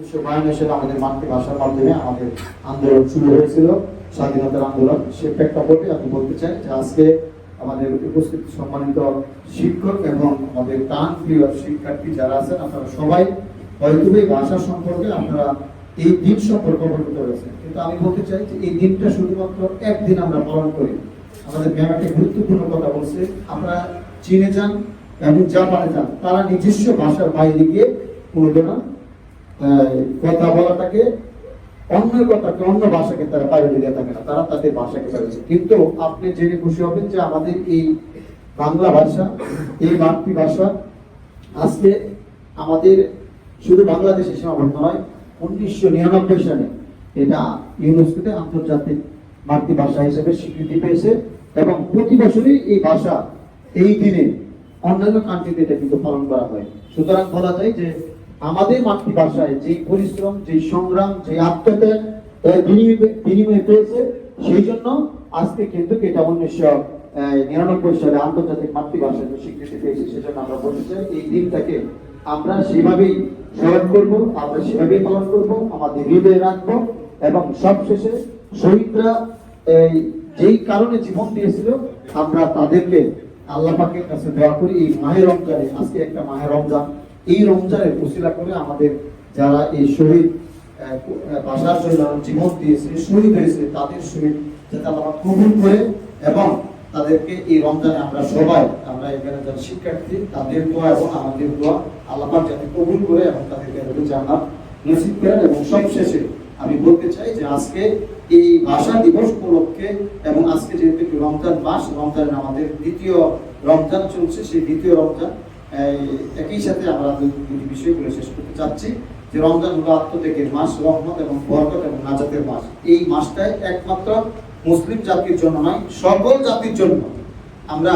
আমাদের মাতৃভাষার মাধ্যমে আমাদের আন্দোলন শুরু হয়েছিল, স্বাধীনতার আন্দোলন। সে প্রেক্ষাপটে আমি বলতে চাই যে আজকে আমাদের উপস্থিত সম্মানিত শিক্ষক এবং আমাদের প্রাণ প্রিয় শিক্ষার্থী যারা আছেন, আপনারা সবাই হয়তো এই ভাষা সম্পর্কে আপনারা এই দিন সম্পর্কে অবগত রয়েছেন, কিন্তু আমি বলতে চাই যে এই দিনটা শুধুমাত্র একদিন আমরা পালন করি। আমাদের ম্যাম একটা গুরুত্বপূর্ণ কথা বলছে, আমরা চীনে যান এবং জাপানে যান, তারা নিজস্ব ভাষার বাইরে গিয়ে কোনোদিনও কথা বলাটাকে অন্য কথাকে অন্য ভাষাকে তারা প্রায়োরিটি দিয়ে থাকে না, তারা তাদের ভাষাকে প্রায়োরিটি। কিন্তু আপনি জেনে খুশি হবেন যে আমাদের এই বাংলা ভাষা, এই মাতৃভাষা আজকে আমাদের শুধু বাংলাদেশে সীমাবদ্ধ নয়, 1999 সালে এটা ইউনেস্কোতে আন্তর্জাতিক মাতৃভাষা হিসেবে স্বীকৃতি পেয়েছে এবং প্রতি বছরই এই ভাষা এই দিনে অন্যান্য কান্ট্রিতে এটা কিন্তু পালন করা হয়। সুতরাং বলা যায় যে আমাদের মাতৃভাষায় যে পরিশ্রম, যে সংগ্রাম, যে আত্মত্যাগ বিনিময় পেয়েছে, সেই জন্য আজকে কিন্তু এটা 1999 সালে আন্তর্জাতিক মাতৃভাষা স্বীকৃতি পেয়েছে। সেজন্য আমরা বলতে চাই এই দিনটাকে আমরা সেভাবেই স্মরণ করবো, আমরা সেভাবেই পালন করবো, আমাদের হৃদয়ে রাখবো এবং সবশেষে শহীদরা যেই কারণে জীবন দিয়েছিল আমরা তাদেরকে আল্লাহ পাকের কাছে দোয়া করি। এই মাহে রমজানে, আজকে একটা মাহে রমজান, এই রমজানের উসিলা করে আমাদের যারা এই শহীদ ভাষার জন্য জীবন দিয়েছে, শহীদ হয়েছে, তাদের শহীদ যাতে আল্লাহ কবুল করে এবং তাদেরকে এই রমজানে আমরা এখানে যারা শিক্ষার্থী তাদের দোয়া এবং আমাদের দোয়া আল্লাহ পাক যাতে কবুল করে এবং তাদেরকে জান্নাত নসিব করেন। এবং সবশেষে আমি বলতে চাই যে আজকে এই ভাষা দিবস উপলক্ষে এবং আজকে যেহেতু রমজান মাস, রমজানের আমাদের দ্বিতীয় রমজান চলছে, সেই দ্বিতীয় রমজান একই সাথে আমরা দুটি বিষয়গুলো শেষ করতে চাচ্ছি যে রমজান হলো আত্মত্যাগের মাস, রহমত এবং বরকত এবং নাজাতের মাস। এই মাসটাই একমাত্র মুসলিম জাতির জন্য নয়, সকল জাতির জন্য আমরা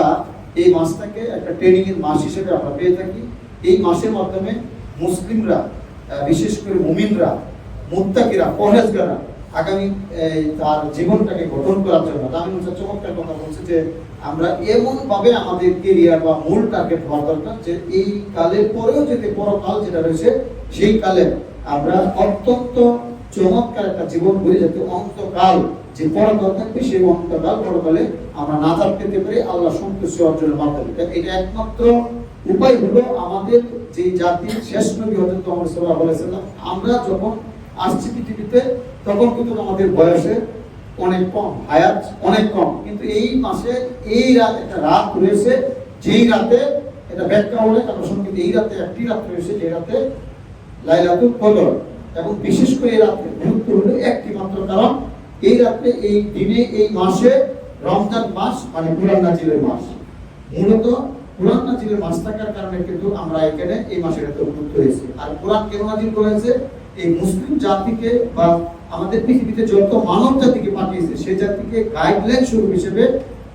এই মাসটাকে একটা ট্রেনিং এর মাস হিসেবে আমরা পেয়ে থাকি। এই মাসের মাধ্যমে মুসলিমরা, বিশেষ করে মুমিনরা, মুত্তাকিরা, পরহেজগাররা আগামী তার জীবনটাকে গঠন করার জন্য তামিম চমৎকার কথা বলছে যে আমরা এমন ভাবে আমাদের কেরিয়ার বা মূল টার্গেট হওয়া দরকার যে এই কালের পরেও যদি পরকাল যেটা রয়েছে সেই কালে আমরা অত্যন্ত চমৎকার একটা জীবন করি, যাতে অন্তকাল যে পরকাল থাকবে সেই অন্তকাল পরকালে আমরা নাজাত পেতে পারি আল্লাহ সন্তুষ্টি অর্জনের মাধ্যমে। এটা একমাত্র উপায় হলো আমাদের যে জাতির শেষ নবী হযরত মুহাম্মদ সাল্লাল্লাহু আলাইহি ওয়াসাল্লাম, আমরা যখন আসছি পৃথিবীতে তখন কিন্তু আমাদের বয়সে অনেক কম, হায়াত অনেক কম, কিন্তু এই মাসে এই রাত একটা রাত রয়েছে যেই রাতে এটা ব্যাখ্যা হলে তারপর সঙ্গীত এই রাতে একটি রাত রয়েছে যে রাতে লাইলাতুল কদর, এবং বিশেষ করে এই রাতে গুরুত্ব হলো একটি মাত্র কারণ এই রাতে, এই দিনে, এই মাসে রমজান মাস মানে কুরআন নাজিলের মাস। মূলত কুরআন নাজিলের মাস থাকার কারণে কিন্তু আমরা এখানে এই মাসের এত গুরুত্ব হয়েছে। আর কোরআন কেন নাজিল করেছে? এই মুসলিম জাতিকে বা আমাদের পৃথিবীতে যত মানব জাতিকে পাঠিয়েছে সেই জাতিকে গাইডলাইন স্বরূপ হিসেবে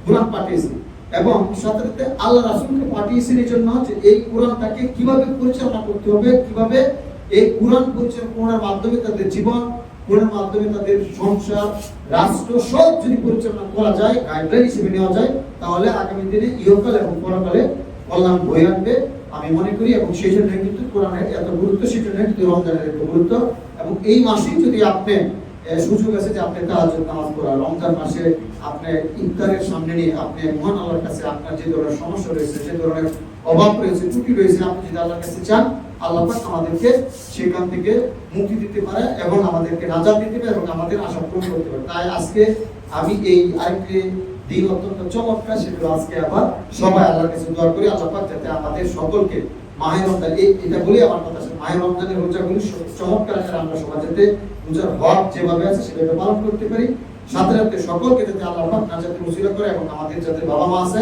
কোরআন পাঠিয়েছে এবং সাথে সাথে আল্লাহ রাসূলকে পাঠিয়েছেন এই জন্য যে এই কোরআনটাকে কিভাবে পরিচালনা করতে হবে, কিভাবে এই কোরআন পরিচালনার মাধ্যমে তাদের জীবন, কোরআনের মাধ্যমে তাদের সংসার, রাষ্ট্র সব যদি পরিচালনা করা যায়, গাইডলাইন হিসেবে নেওয়া যায়, তাহলে আগামী দিনে ইহকাল এবং পরকালে কল্যাণ বয়ে আনবে আমি মনে করি। এবং সেই জন্য কিন্তু কোরআনের এত গুরুত্ব, সেই জন্য কিন্তু রমজানের এত গুরুত্ব। এবং এই মাসেই যদি আপনি সুযোগ আছে যে আপনি তাহাজ্জুদ নামাজ পড়া, রমজান মাসে আপনি ইফতারের সামনে নিয়ে আপনি মহান আল্লাহর কাছে আপনার যে ধরনের সমস্যা রয়েছে, যে ধরনের অভাব রয়েছে, ত্রুটি রয়েছে, আপনি যদি আল্লাহর কাছে চান, আল্লাহ পাক আমাদেরকে সেখান থেকে মুক্তি দিতে পারে এবং আমাদেরকে নাজাত দিতে পারে এবং আমাদের আশা পূরণ করতে পারে। তাই আজকে আমি এই আরেকটি দিন অত্যন্ত চমৎকার, সেগুলো আজকে আবার সবাই আল্লাহর কাছে দোয়া করি আল্লাহ পাক যাতে আমাদের সকলকে মাহে রমজান, এটা বলি আমার কথা, মাহে রমজানের রোজাগুলি চমৎকার আকারে আমরা সবাই যাতে রোজার হক যেভাবে আছে সেভাবে পালন করতে পারি, সাথে সাথে সকলকে যাতে আল্লাহ পাক নাজাতের উসিলা করে এবং আমাদের যাতে বাবা মা আছে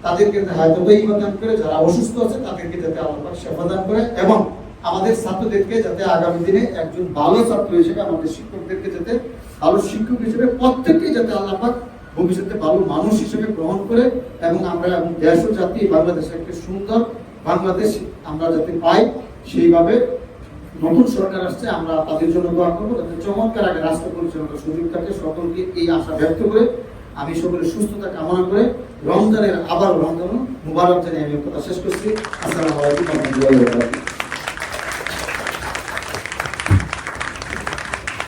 তাদেরকে হায়াতুত তাইয়্যিবা দান করে, যারা অসুস্থ আছে তাদেরকে যাতে আল্লাহ পাক শিফা দান করে এবং আমাদের ছাত্রদেরকে যাতে আগামী দিনে একজন ভালো ছাত্র হিসেবে, আমাদের শিক্ষকদেরকে যাতে ভালো শিক্ষক হিসেবে, প্রত্যেককেই যাতে আল্লাহ পাক ভবিষ্যতে ভালো মানুষ হিসেবে গ্রহণ করে এবং আমরা এবং দেশ ও জাতি বাংলাদেশে একটা সুন্দর বাংলাদেশ আমরা যাতে পাই, সেইভাবে নতুন সরকার আসছে আমরা তাদের জন্য দোয়া করবো যাতে চমৎকার আগে রাষ্ট্র পরিচালনার সুযোগ থাকে। সকলকে এই আশা ব্যক্ত করে আমি সকলের সুস্থতা কামনা করে রমজানের আবার রমজান মুবারক জানিয়ে আমি কথা শেষ করছি। আসসালামু আলাইকুম ওয়া রাহমাতুল্লাহি ওয়া বারাকাতুহু।